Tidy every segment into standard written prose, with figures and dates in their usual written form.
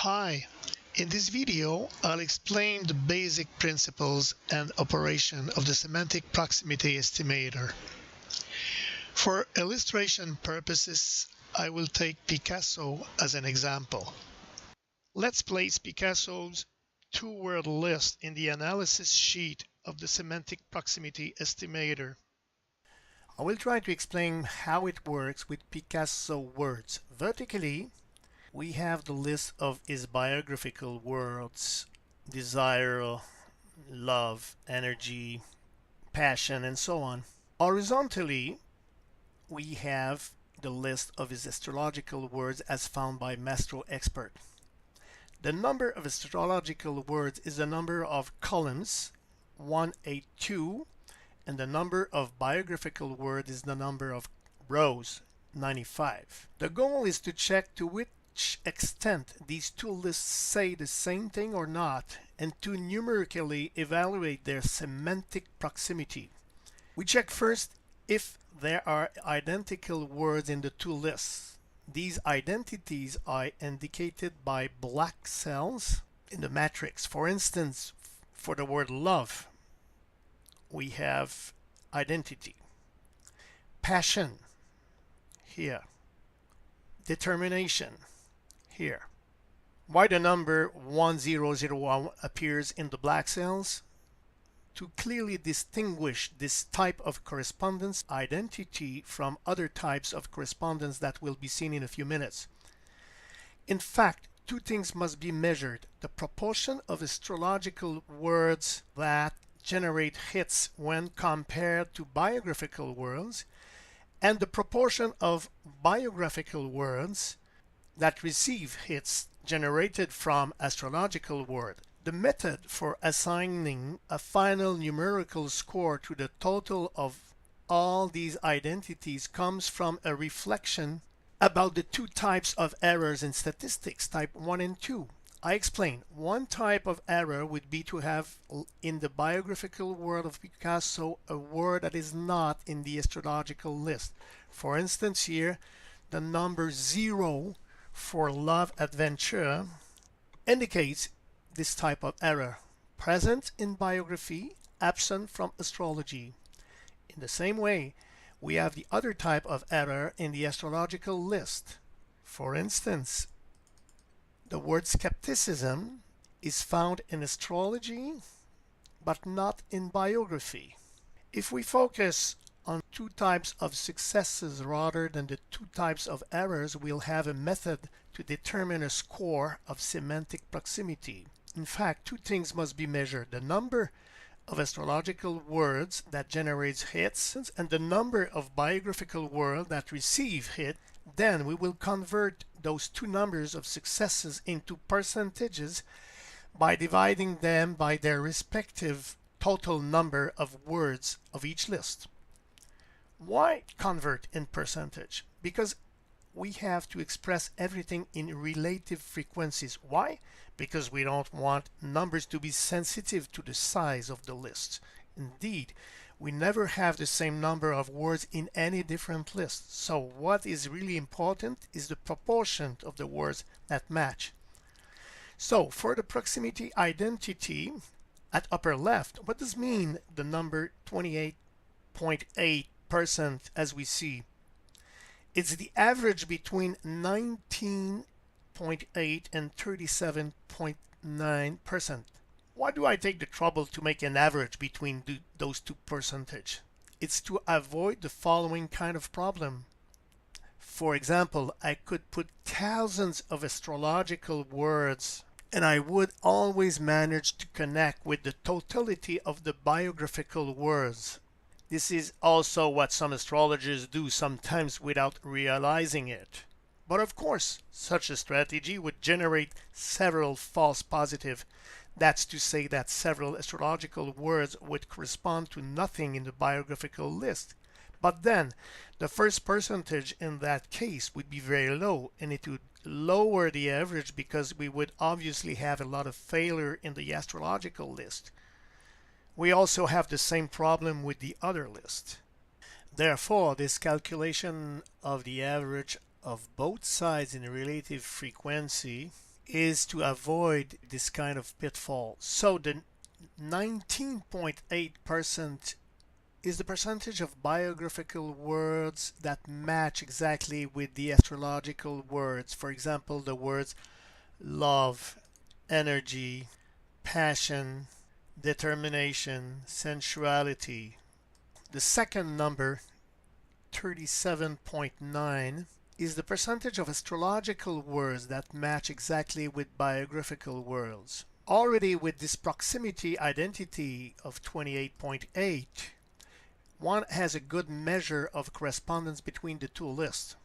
Hi, in this video I'll explain the basic principles and operation of the semantic proximity estimator. For illustration purposes, I will take Picasso as an example. Let's place Picasso's two-word list in the analysis sheet of the semantic proximity estimator. I will try to explain how it works with Picasso words. Vertically, we have the list of his biographical words: desire, love, energy, passion, and so on. Horizontally, we have the list of his astrological words as found by Mastro expert. The number of astrological words is the number of columns, 182, and the number of biographical words is the number of rows, 95. The goal is to check to which extent these two lists say the same thing or not, and to numerically evaluate their semantic proximity. We check first if there are identical words in the two lists. These identities are indicated by black cells in the matrix. For instance, for the word love, we have identity. Passion, here. Determination, here. Why the number 1001 appears in the black cells? To clearly distinguish this type of correspondence identity from other types of correspondence that will be seen in a few minutes. In fact, two things must be measured: the proportion of astrological words that generate hits when compared to biographical words, and the proportion of biographical words that receive hits generated from astrological words. The method for assigning a final numerical score to the total of all these identities comes from a reflection about the two types of errors in statistics, type 1 and 2. I explain. One type of error would be to have in the biographical word of Picasso a word that is not in the astrological list. For instance, here the number 0 for love adventure indicates this type of error: present in biography, absent from astrology. In the same way, we have the other type of error in the astrological list. For instance, the word skepticism is found in astrology, but not in biography. If we focus on two types of successes rather than the two types of errors, we'll have a method to determine a score of semantic proximity. In fact, two things must be measured: the number of astrological words that generates hits and the number of biographical words that receive hit. Then we will convert those two numbers of successes into percentages by dividing them by their respective total number of words of each list. Why convert in percentage? Because we have to express everything in relative frequencies. Why? Because we don't want numbers to be sensitive to the size of the list. Indeed, we never have the same number of words in any different list. So what is really important is the proportion of the words that match. So for the proximity identity at upper left, what does mean the number 28.8% as we see? It's the average between 19.8 and 37.9%. Why do I take the trouble to make an average between those two percentages? It's to avoid the following kind of problem. For example, I could put thousands of astrological words and I would always manage to connect with the totality of the biographical words. This is also what some astrologers do sometimes without realizing it. But of course, such a strategy would generate several false positives. That's to say that several astrological words would correspond to nothing in the biographical list. But then, the first percentage in that case would be very low, and it would lower the average because we would obviously have a lot of failure in the astrological list. We also have the same problem with the other list. Therefore, this calculation of the average of both sides in relative frequency is to avoid this kind of pitfall. So the 19.8% is the percentage of biographical words that match exactly with the astrological words. For example, the words love, energy, passion, determination, sensuality. The second number, 37.9, is the percentage of astrological words that match exactly with biographical words. Already with this proximity identity of 28.8, one has a good measure of correspondence between the two lists.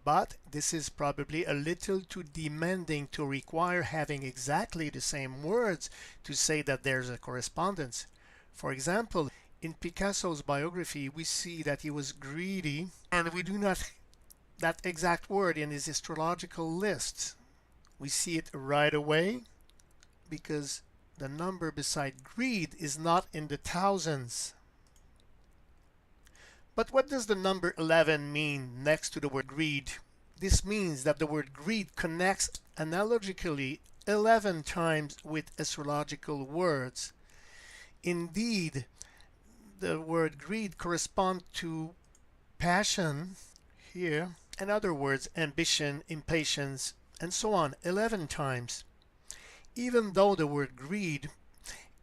But this is probably a little too demanding to require having exactly the same words to say that there's a correspondence. For example, in Picasso's biography, we see that he was greedy, and we do not that exact word in his astrological list. We see it right away because the number beside greed is not in the thousands. But what does the number 11 mean next to the word greed? This means that the word greed connects analogically 11 times with astrological words. Indeed, the word greed corresponds to passion here, and other words, ambition, impatience, and so on, 11 times. Even though the word greed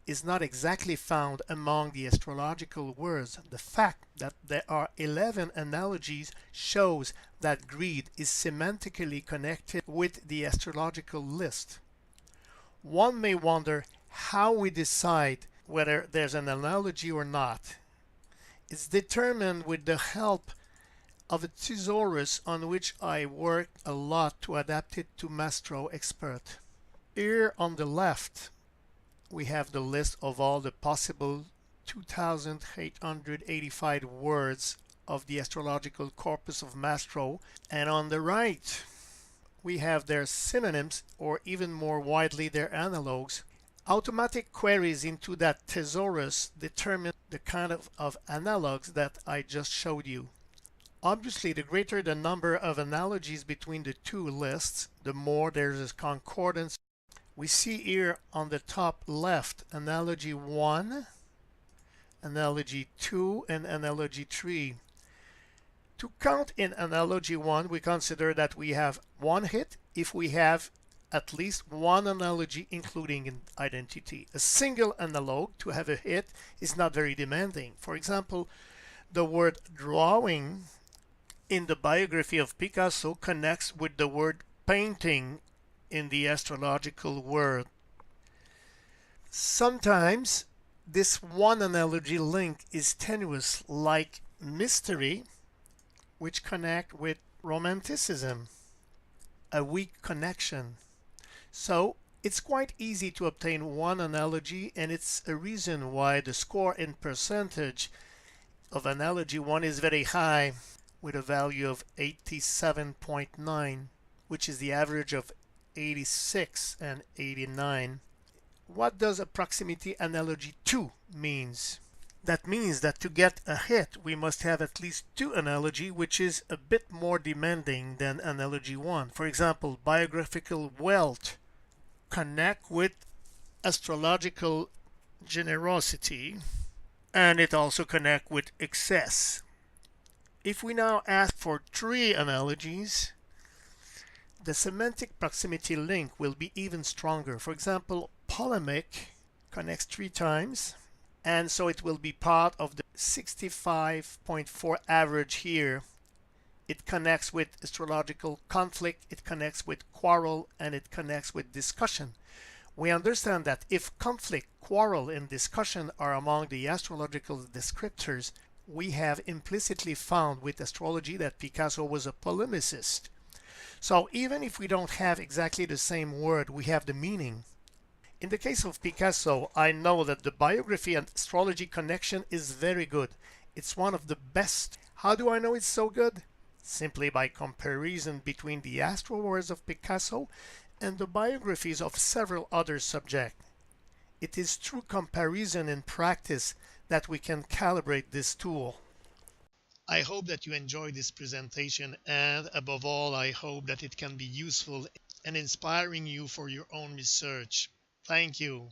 is not exactly found among the astrological words, the fact that there are 11 analogies shows that greed is semantically connected with the astrological list. One may wonder how we decide whether there's an analogy or not. It's determined with the help of a thesaurus on which I worked a lot to adapt it to Mastro Expert. Here on the left, we have the list of all the possible 2,885 words of the astrological corpus of Mastro, and on the right, we have their synonyms, or even more widely, their analogues. Automatic queries into that thesaurus determine the kind of analogues that I just showed you. Obviously, the greater the number of analogies between the two lists, the more there's a concordance. We see here on the top left analogy 1, analogy 2, and analogy 3. To count in analogy 1, we consider that we have one hit if we have at least one analogy including an identity. A single analog to have a hit is not very demanding. For example, the word drawing in the biography of Picasso connects with the word painting in the astrological world. Sometimes this one analogy link is tenuous, like mystery, which connect with romanticism, a weak connection. So it's quite easy to obtain one analogy, and it's a reason why the score in percentage of analogy 1 is very high, with a value of 87.9, which is the average of 86 and 89. What does a proximity analogy 2 means? That means that to get a hit, we must have at least two analogy, which is a bit more demanding than analogy 1. For example, biographical wealth connect with astrological generosity, and it also connect with excess. If we now ask for 3 analogies, the semantic proximity link will be even stronger. For example, polemic connects 3 times, and so it will be part of the 65.4 average here. It connects with astrological conflict, it connects with quarrel, and it connects with discussion. We understand that if conflict, quarrel, and discussion are among the astrological descriptors, we have implicitly found with astrology that Picasso was a polemicist. So even if we don't have exactly the same word, we have the meaning. In the case of Picasso, I know that the biography and astrology connection is very good. It's one of the best. How do I know it's so good? Simply by comparison between the astro words of Picasso and the biographies of several other subjects. It is through comparison in practice that we can calibrate this tool. I hope that you enjoyed this presentation, and above all, I hope that it can be useful and inspiring you for your own research. Thank you.